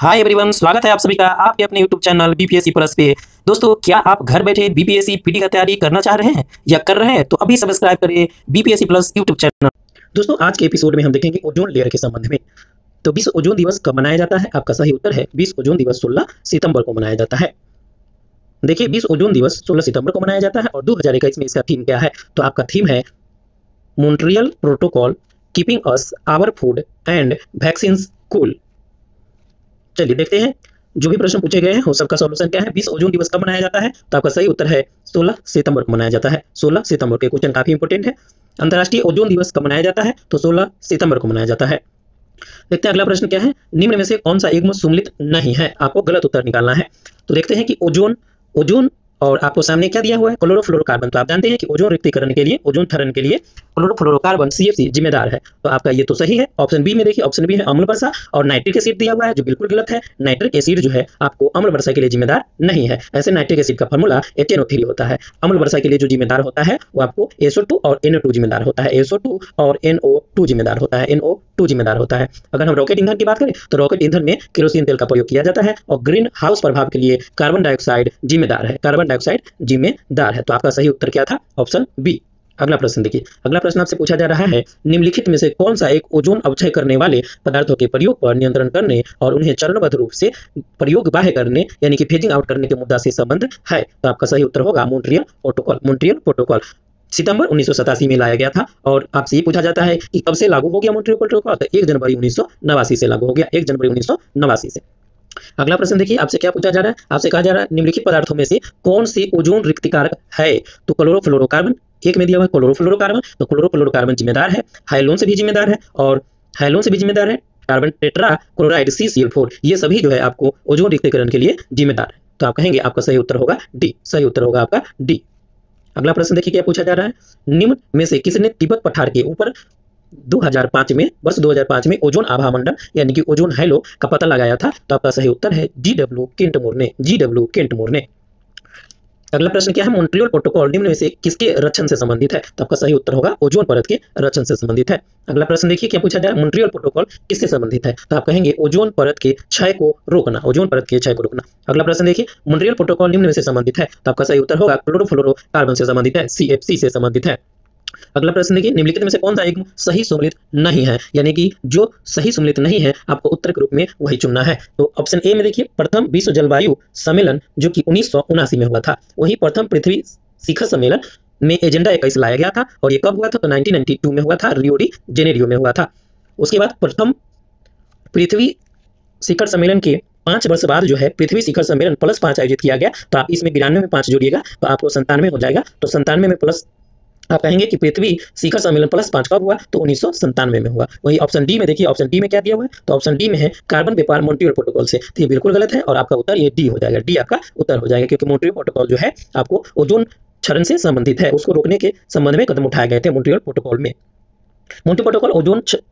Hi everyone, स्वागत है आप सभी का आपके अपने यूट्यूब चैनल बीपीएससी प्लस पे। दोस्तों, क्या आप घर बैठे बीपीएससी पीटी का तैयारी करना चाह रहे हैं या कर रहे हैं तो अभी सब्सक्राइब करिए बीपीएससी प्लस यूट्यूब चैनल। दोस्तों, आज के एपिसोड में हम देखेंगे ओजोन लेयर के संबंध में। तो विश्व ओजोन दिवस कब मनाया जाता है? आपका सही उत्तर है विश्व ओजोन दिवस 16 सितंबर को मनाया जाता है। देखिए, विश्व ओजोन दिवस 16 सितंबर को मनाया जाता है और 2021 में इसका थीम क्या है? तो आपका थीम है Montreal Protocol keeping us our food and vaccines cool. चलिए देखते हैं जो भी प्रश्न पूछे गए हैं वो सबका सॉल्यूशन क्या है। विश्व ओजोन दिवस कब मनाया जाता है? तो आपका सही उत्तर है 16 सितंबर को मनाया जाता है। 16 सितंबर के क्वेश्चन काफी इंपॉर्टेंट है। अंतर्राष्ट्रीय ओजोन दिवस कब मनाया जाता है? तो 16 सितंबर को मनाया जाता है। देखते हैं अगला प्रश्न क्या है। निम्न में से कौन सा युग्म सुमेलित नहीं है? आपको गलत उत्तर निकालना है। तो देखते हैं कि ओजोन और आपको सामने क्या दिया हुआ है? क्लोरोफ्लोरोकार्बन। तो आप जानते हैं कि ओजोन रिक्तीकरण के लिए, ओजोन ठहरन के लिए क्लोरोफ्लोरोकार्बन CFC जिम्मेदार है। तो आपका ये तो सही है। ऑप्शन बी में देखिए, ऑप्शन बी है अम्ल वर्षा और नाइट्रिक एसिड दिया हुआ है जो बिल्कुल गलत है। नाइट्रिक एसिड जो है आपको अम्ल वर्षा के लिए जिम्मेदार नहीं है। ऐसे नाइट्रिक एसिड का फॉर्मूला HNO3 होता है। अम्ल वर्षा के लिए जो जिम्मेदार होता है वो आपको SO2 और NO2 जिम्मेदार होता है। SO2 और NO2 जिम्मेदार होता है। NO2 जिम्मेदार होता है। अगर हम रॉकेट ईंधन की बात करें तो रॉकेट ईंधन में केरोसिन तेल का प्रयोग किया जाता है और ग्रीन हाउस प्रभाव के लिए कार्बन डाइऑक्साइड जिम्मेदार है। कार्बन डाइऑक्साइड जिम्मेदार है। तो आपका सही उत्तर क्या था? Option B. अगला प्रश्न देखिए। अगला प्रश्न आपसे पूछा जा रहा है, निम्नलिखित में से कौन सा एक ओजोन अवक्षय करने वाले पदार्थों के प्रयोग पर नियंत्रण करने और उन्हें चरणबद्ध रूप से प्रयोग बाह्य करने यानी कि फेजिंग आउट करने के मुद्दा से संबंध है? तो आपका सही उत्तर होगा मॉन्ट्रियल प्रोटोकॉल। मॉन्ट्रियल प्रोटोकॉल सितंबर 1987 में लाया गया था और आपसे ये पूछा जाता है कि कब से लागू हो गया मॉन्ट्रियल प्रोटोकॉल? तो 1 जनवरी 1989 से लागू हो गया। 1 जनवरी 1989 से। अगला प्रश्न देखिए, आपसे क्या पूछा जा रहा है? आपसे कहा जा रहा है निम्नलिखित पदार्थों में से कौन से ओजोन रिक्तिकारक है? तो क्लोरोफ्लोरोकार्बन एक में दिया हुआ है क्लोरोफ्लोरोकार्बन। तो क्लोरोफ्लोरोकार्बन जिम्मेदार है। हाइलोन से भी जिम्मेदार है और हाइलोन से भी जिम्मेदार है। कार्बन टेट्रा क्लोराइड CCl4 ये सभी जो है आपको ओजोन रिक्तीकरण के लिए जिम्मेदार है। तो आप कहेंगे आपका सही उत्तर होगा डी। सही उत्तर होगा आपका डी। अगला प्रश्न देखिए क्या पूछा जा रहा है। निम्न में से किसने तिब्बत पठार के ऊपर 2005 में वर्ष 2005 में ओजोन आभा मंडल यानी कि ओजोन हैलो का पता लगाया था? तो आपका सही उत्तर है GW केंटमूर ने। GW केंटमूर ने। अगला प्रश्न क्या है? मॉन्ट्रियल प्रोटोकॉल निम्न में से किसके रक्षण से संबंधित है? तो आपका सही उत्तर होगा ओजोन परत के रक्षण से संबंधित है। अगला प्रश्न देखिए क्या पूछा जाए, मॉन्ट्रियल प्रोटोकॉल किससे संबंधित है? तो आप कहेंगे ओजोन परत के क्षय को रोकना। ओजोन परत के क्षय को रोकना। अगला प्रश्न देखिए, मॉन्ट्रियल प्रोटोकॉल निम्न में से संबंधित है? तो आपका सही उत्तर होगा क्लोरोफ्लोरोकार्बन से संबंधित है। CFC से संबंधित है। अगला प्रश्न देखिए, निम्नलिखित में से कौन सा युग्म सही सुमेलित नहीं है? यानी कि जो सही सुमेलित नहीं है आपको उत्तर के रूप में वही चुनना है। तो ऑप्शन ए में देखिए, प्रथम विश्व जलवायु सम्मेलन जो कि 1979 में हुआ था, वही प्रथम पृथ्वी शिखर सम्मेलन में एजेंडा 21 लाया गया था और ये कब हुआ था? तो 1992 में हुआ था, रियो डी जेनेरियो में हुआ था। उसके बाद प्रथम पृथ्वी शिखर सम्मेलन के 5 वर्ष बाद जो है पृथ्वी शिखर सम्मेलन +5 आयोजित किया गया। तो आप इसमें 92 में 5 जोड़िएगा तो आपको 97 हो जाएगा। तो 97 में प्लस आप कहेंगे कि पृथ्वी शिखर सम्मेलन +5 कब हुआ? तो 1997 में हुआ। वही ऑप्शन डी में देखिए, ऑप्शन डी में क्या दिया हुआ है? तो ऑप्शन डी में है कार्बन व्यापार मॉन्ट्रियल प्रोटोकॉल से। तो ये बिल्कुल गलत है और आपका उत्तर ये डी हो जाएगा। डी आपका उत्तर हो जाएगा क्योंकि मॉन्ट्रियल प्रोटोकॉल जो है आपको ओजोन क्षरण से संबंधित है, उसको रोकने के संबंध में कदम उठाए गए थे मॉन्ट्रियल प्रोटोकॉल में। मॉन्ट्रियल प्रोटोकॉल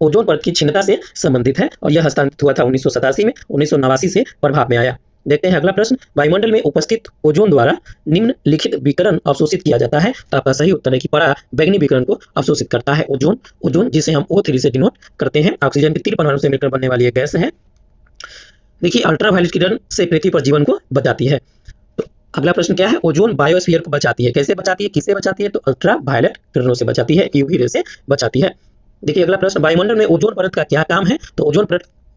ओजोन परत की क्षीणता से संबंधित है और यह हस्तांतरित हुआ था 1987 में। 1989 से प्रभाव में आया। देखते हैं अगला प्रश्न, वायुमंडल में उपस्थित ओजोन द्वारा निम्नलिखित विकिरण अवशोषित किया जाता है? तो आपका सही उत्तर है कि परा बैंगनी विकिरण को अवशोषित करता है ओजोन जिसे हम O3 से डिनोट करते हैं। ऑक्सीजन के 3 परमाणु से मिलकर बनने वाली एक गैस है। देखिए, अल्ट्रावायलेट किरण से पृथ्वी पर जीवन को बचाती है। तो अगला प्रश्न क्या है? ओजोन बायोस्फीयर को बचाती है। कैसे बचाती है, किससे बचाती है? तो अल्ट्रावायलेट किरणों से बचाती है, UV रे से बचाती है। देखिए अगला प्रश्न, वायुमंडल में ओजोन परत का क्या काम है? तो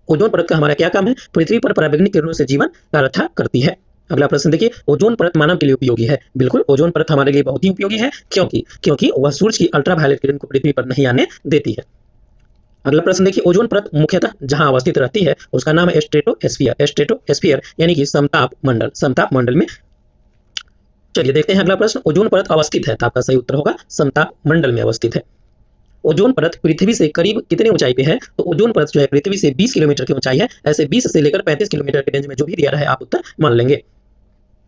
ओजोन परत का हमारा क्या काम है? पृथ्वी पर पराबैंगनी किरणों से जीवन का रक्षा करती है। अगला प्रश्न देखिए, ओजोन परत मानव के लिए उपयोगी है? बिल्कुल, ओजोन परत हमारे लिए बहुत ही उपयोगी है। क्योंकि वह सूरज की अल्ट्रावायलेट किरण को पृथ्वी पर नहीं आने देती है। अगला प्रश्न देखिए, ओजोन परत मुख्यतः जहां अवस्थित रहती है उसका नाम है स्ट्रेटोस्फीयर यानी कि समताप मंडल में। चलिए देखते हैं अगला प्रश्न, ओजोन परत अवस्थित है? तो आपका सही उत्तर होगा समताप मंडल में अवस्थित है। ओजोन परत पृथ्वी से करीब कितने ऊंचाई पे है? तो ओजोन परत जो है पृथ्वी से 20 किलोमीटर की ऊंचाई है। ऐसे 20 से लेकर 35 किलोमीटर के रेंज में जो भी दिया है आप उत्तर मान लेंगे।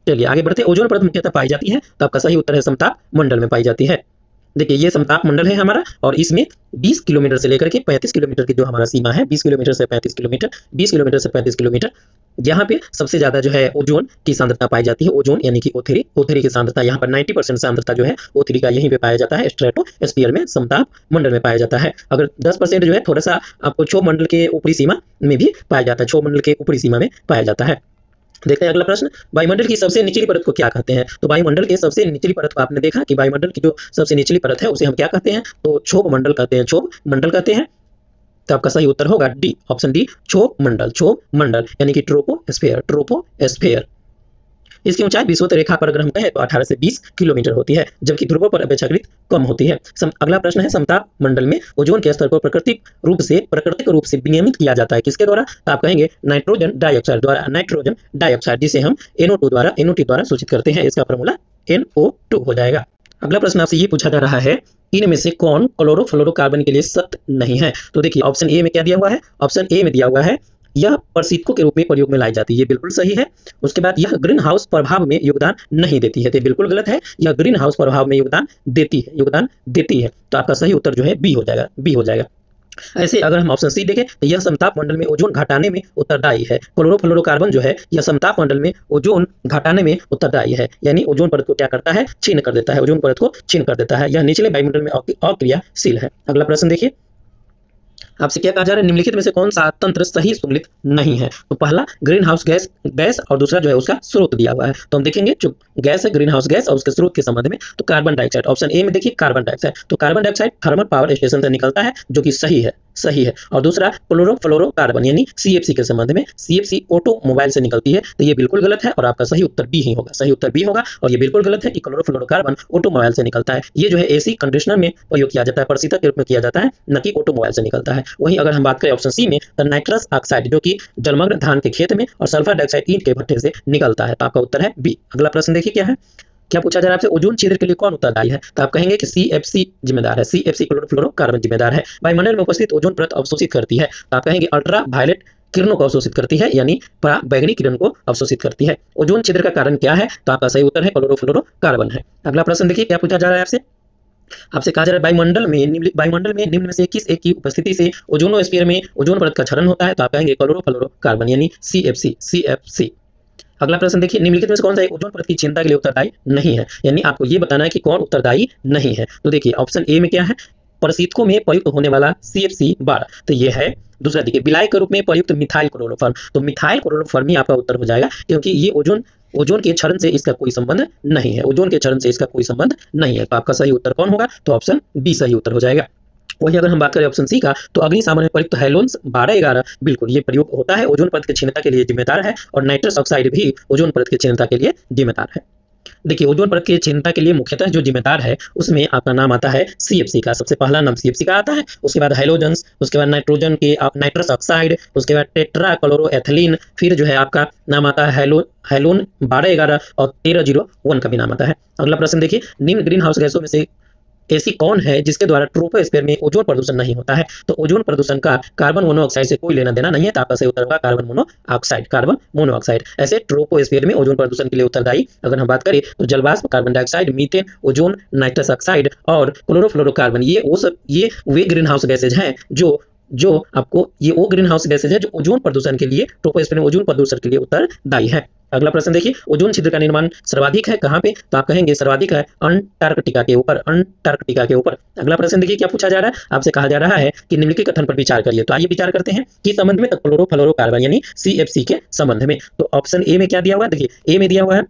चलिए आगे बढ़ते हैं। ओजोन परत मुख्यतः पाई जाती है? तो आपका सही उत्तर है समताप मंडल में पाई जाती है। देखिए ये समताप मंडल है हमारा और इसमें 20 किलोमीटर से लेकर के 35 किलोमीटर की जो हमारा सीमा है, 20 किलोमीटर से 35 किलोमीटर, 20 किलोमीटर से 35 किलोमीटर यहाँ पे सबसे ज्यादा जो है ओजोन की सांद्रता पाई जाती है, ओजोन यानी कि O3 की सांद्रता यहाँ पर 90% सांद्रता जो है O3 का यहीं पे पाया जाता है, स्ट्रेटोस्फीयर में, समताप मंडल में पाया जाता है। अगर 10% जो है थोड़ा सा आपको क्षोभ मंडल के ऊपरी सीमा में भी पाया जाता है, क्षोभ मंडल के ऊपरी सीमा में पाया जाता है। देखते हैं अगला प्रश्न, वायुमंडल की सबसे निचली परत को क्या कहते हैं? तो वायुमंडल के सबसे निचली परत को आपने देखा कि वायुमंडल की जो सबसे निचली परत है उसे हम क्या कहते हैं? तो क्षोभ मंडल कहते हैं, क्षोभ मंडल कहते हैं। तो आपका सही उत्तर होगा डी, ऑप्शन डी, क्षोभ मंडल यानी कि ट्रोपोस्फेयर। इसकी ऊंचाई विषुवत रेखा पर अगर हम कहें तो 18 से 20 किलोमीटर होती है, जबकि ध्रुवों पर अपेक्षाकृत कम होती है। अगला प्रश्न है, समताप मंडल में ओजोन के स्तर को प्राकृतिक रूप से विनियमित किया जाता है, किसके द्वारा? तो आप कहेंगे नाइट्रोजन डाइऑक्साइड द्वारा, नाइट्रोजन डाइऑक्साइड, जिसे हम NO2 द्वारा सूचित करते हैं। इसका फॉर्मूला NO2 हो जाएगा। अगला प्रश्न आपसे ये पूछा जा रहा है, इनमें से कौन क्लोरोफ्लोरोकार्बन के लिए सख्त नहीं है? तो देखिए ऑप्शन ए में क्या दिया हुआ है? ऑप्शन ए में दिया हुआ है यह प्रशीतकों के रूप में प्रयोग में लाई जाती है, ये बिल्कुल सही है। उसके बाद यह ग्रीन हाउस प्रभाव में योगदान नहीं देती है, तो बिल्कुल गलत है। यह ग्रीन हाउस प्रभाव में योगदान देती है। तो आपका सही उत्तर जो है बी हो जाएगा। ऐसे अगर हम ऑप्शन सी देखें तो यह समताप मंडल में ओजोन घटाने में उत्तरदायी है। क्लोरोफ्लोरोकार्बन जो है यह समताप मंडल में ओजोन घटाने में उत्तरदायी है, यानी ओजोन परत को क्या करता है? छीन कर देता है, ओजोन परत को छीन कर देता है। यह निचले वायुमंडल में अक्रियाशील है। अगला प्रश्न देखिए, आपसे क्या कहा जा रहा है, निम्नलिखित में से कौन सा तंत्र सही सुमेलित नहीं है? तो पहला ग्रीन हाउस गैस और दूसरा जो है उसका स्रोत दिया हुआ है। तो हम देखेंगे जो गैस है, ग्रीन हाउस गैस और उसके स्रोत के संबंध में, तो कार्बन डाइऑक्साइड, ऑप्शन ए में देखिए कार्बन डाइऑक्साइड। तो carbon dioxide thermal power station से निकलता है, जो कि सही है। और दूसरा क्लोरोफ्लोरोकार्बन यानी CFC के संबंध में, CFC ऑटोमोबाइल से निकलती है, तो ये बिल्कुल गलत है और आपका सही उत्तर बी ही होगा। और ये बिल्कुल गलत है कि क्लोरोफ्लोरोकार्बन ऑटोमोबाइल से निकलता है। ये जो है AC कंडीशनर में प्रयोग किया जाता है, प्रशीतक के रूप में किया जाता है, न कि ऑटोमोबाइल से निकलता है। वहीं अगर हम बात करें ऑप्शन सी में, तो नाइट्रस ऑक्साइड जो कि जलमग्न धान के खेत में और सल्फर डाइऑक्साइड ईंट के भट्ठे से निकलता है। तो आपका उत्तर है बी। अगला प्रश्न देखिए क्या है, क्या पूछा जा रहा है आपसे, ओजोन छिद्र के लिए कौन उत्तरदायी है? तो आप कहेंगे कि CFC जिम्मेदार है, CFC क्लोरोफ्लोरोकार्बन जिम्मेदार है। वायुमंडल में उपस्थित ओजोन परत अवशोषित करती है, तो आप कहेंगे अल्ट्रा वायलेट किरणों को अवशोषित करती है, यानी पराबैंगनी किरण को अवशोषित करती है। ओजोन छिद्र का कारण क्या है? तो आपका सही उत्तर है क्लोरोफ्लोरोकार्बन है। अगला प्रश्न देखिए क्या पूछा जा रहा है आपसे कहा जा रहा है वायुमंडल में निम्न में से किस एक की उपस्थिति से ओजोनोस्फीयर में ओजोन परत का क्षरण होता है? तो आप कहेंगे क्लोरोफ्लोरोकार्बन यानी CFC। अगला प्रश्न देखिए, निम्नलिखित में से कौन सा ओजोन परत की क्षीणता के लिए उत्तरदायी नहीं है? यानी आपको ये बताना है कि कौन उत्तरदायी नहीं है। तो देखिए ऑप्शन ए में क्या है, प्रशीतकों में प्रयुक्त होने वाला CFC12, तो ये है। दूसरा देखिए, विलायक के रूप में प्रयुक्त मिथाइल क्लोरोफॉर्म, तो मिथाइल क्लोरोफॉर्म ही आपका उत्तर हो जाएगा, क्योंकि ये ओजोन के क्षरण से इसका कोई संबंध नहीं है। तो आपका सही उत्तर कौन होगा? तो ऑप्शन बी सही उत्तर हो जाएगा। वही अगर हम बात करें ऑप्शन सी का, तो अग्निशामन में प्रयुक्त हैलोन्स 12-11 बिल्कुल ये प्रयोग होता है, ओजोन परत की क्षीणता के लिए जिम्मेदार है, और नाइट्रस ऑक्साइड भी ओजोन परत की क्षीणता के लिए जिम्मेदार है। देखिए ओजोन परत की क्षीणता के लिए मुख्यतः जो जिम्मेदार है उसमें आपका नाम आता है CFC का, सबसे पहला नाम CFC का आता है। उसके बाद हैलोजन्स, उसके बाद नाइट्रोजन के नाइट्रस ऑक्साइड, उसके बाद टेट्रा क्लोरोएथिलीन, फिर जो है आपका नाम आता है हैलोन 12-11 और 1301 का भी नाम आता है। अगला प्रश्न देखिए, निम्न ग्रीन हाउस गैसों में से ऐसी कौन है जिसके द्वारा ट्रोपोस्फीयर में ओजोन प्रदूषण नहीं होता है? तो ओजोन प्रदूषण का कार्बन मोनोऑक्साइड से कोई लेना देना नहीं है, तो आपका सही उत्तर होगा कार्बन मोनोऑक्साइड। ऐसे ट्रोपोस्फीयर में ओजोन प्रदूषण के लिए उत्तरदायी अगर हम बात करें तो जलवाष्प, carbon dioxide, methane, ozone, nitrous oxide और क्लोरोफ्लोरोकार्बन, ये वे ग्रीन हाउस गैसेज हैं जो आपको ये वो ग्रीन हाउस गैसेज है जो ओजोन प्रदूषण के लिए, ट्रोपोस्फीयर में ओजोन प्रदूषण के लिए उत्तरदायी है। अगला प्रश्न देखिए, ओजोन छिद्र का निर्माण सर्वाधिक है कहाँ पे? तो आप कहेंगे सर्वाधिक है अंटार्कटिका के ऊपर। अगला प्रश्न देखिए क्या पूछा जा रहा है आपसे, कहा जा रहा है कि निम्नलिखित कथन पर विचार करिए। तो आइए विचार करते हैं कि संबंध में क्लोरोफ्लोरोकार्बन यानी CFC के संबंध में। तो ऑप्शन ए में क्या दिया हुआ है? देखिए ए में दिया हुआ है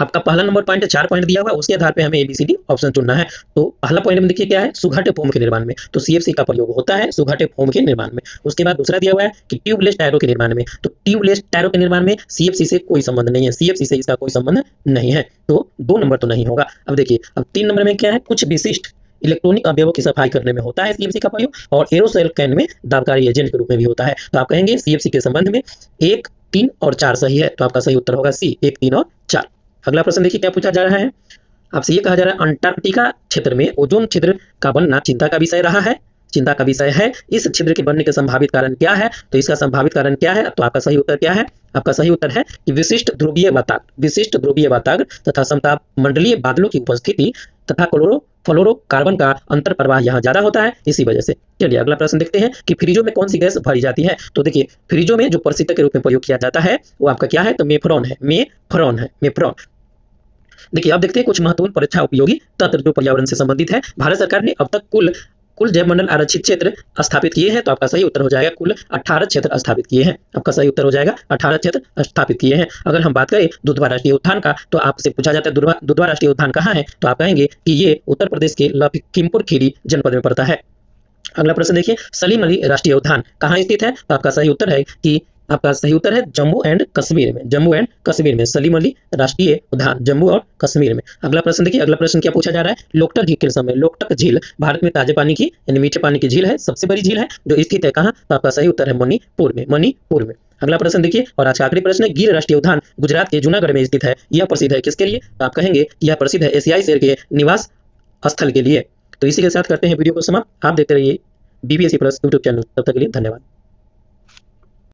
आपका पहला नंबर पॉइंट 4 पॉइंट दिया हुआ है, उसके आधार पे हमें ABCD ऑप्शन चुनना है। तो पहला पॉइंट में देखिए क्या है, सुघटे फोम के निर्माण में, तो CFC का प्रयोग होता है सुघटे फोम के निर्माण में। उसके बाद दूसरा दिया हुआ है कि ट्यूबलेस टायरों के निर्माण में, तो ट्यूबलेस टायरों के निर्माण में CFC से कोई संबंध नहीं है, CFC से इसका कोई संबंध नहीं है, तो 2 नंबर तो नहीं होगा। अब देखिए अब 3 नंबर में क्या है, कुछ विशिष्ट इलेक्ट्रॉनिक अवयवों की सफाई करने में होता है CFC का प्रयोग, और एरोसोल कैन में दाबकारी एजेंट के रूप में भी होता है। तो आप कहेंगे CFC के संबंध में 1, 3 और 4 सही है, तो आपका सही उत्तर होगा सी, 1, 3 और 4। अगला प्रश्न देखिए क्या पूछा जा रहा है आपसे, ये कहा जा रहा है अंटार्कटिका क्षेत्र में ओजोन छिद्र का बनना चिंता का विषय रहा है, चिंता का विषय है। इस छिद्र के बनने के संभावित कारण क्या है? तो इसका संभावित कारण क्या है? तो आपका सही उत्तर क्या है? आपका सही उत्तर है कि विशिष्ट ध्रुवीय वाताग्र तथा समताप मंडलीय बादलों की उपस्थिति तथा फ्लोरोकार्बन का अंतर प्रवाह यहाँ ज्यादा होता है, इसी वजह से। चलिए अगला प्रश्न देखते हैं कि फ्रिजों में कौन सी गैस भरी जाती है। तो देखिए फ्रिजों में जो प्रशीतक के रूप में प्रयोग किया जाता है वो आपका क्या है? तो मेफ्रॉन है, मेफ्रॉन। देखिए अब देखते हैं कुछ महत्वपूर्ण परीक्षा उपयोगी तत्व जो पर्यावरण से संबंधित है। भारत सरकार ने अब तक कुल जैव मंडल आरक्षित क्षेत्र स्थापित किए हैं। तो आपका सही उत्तर हो जाएगा कुल 18 क्षेत्र स्थापित किए हैं। आपका सही उत्तर हो जाएगा 18 क्षेत्र स्थापित किए हैं। अगर हम बात करें दुधवा राष्ट्रीय उद्यान का, तो आपसे पूछा जाता है दुधवा राष्ट्रीय उद्यान कहाँ है? तो आप कहेंगे कि ये उत्तर प्रदेश के लखीमपुर खीरी जनपद में पड़ता है। अगला प्रश्न देखिए, सलीम अली राष्ट्रीय उद्यान कहाँ स्थित है? तो आपका सही उत्तर है कि आपका सही उत्तर है जम्मू एंड कश्मीर में सलीम अली राष्ट्रीय उद्यान जम्मू और कश्मीर में। अगला प्रश्न देखिए, अगला प्रश्न क्या पूछा जा रहा है? लोकटक झील भारत में ताजे पानी की यानी मीठे पानी की झील है, सबसे बड़ी झील है जो स्थित है कहाँ? तो आपका सही उत्तर है मणिपुर में। अगला प्रश्न देखिए और आज का आखिरी प्रश्न, गिर राष्ट्रीय उद्यान गुजरात के जूनागढ़ में स्थित है, यह प्रसिद्ध है किसके लिए? तो आप कहेंगे यह प्रसिद्ध है एशियाई शेर के निवास स्थल के लिए। तो इसी के साथ करते हैं वीडियो को समाप्त। आप देखते रहिए बीपीएससी प्लस यूट्यूब चैनल। तब तक के लिए धन्यवाद।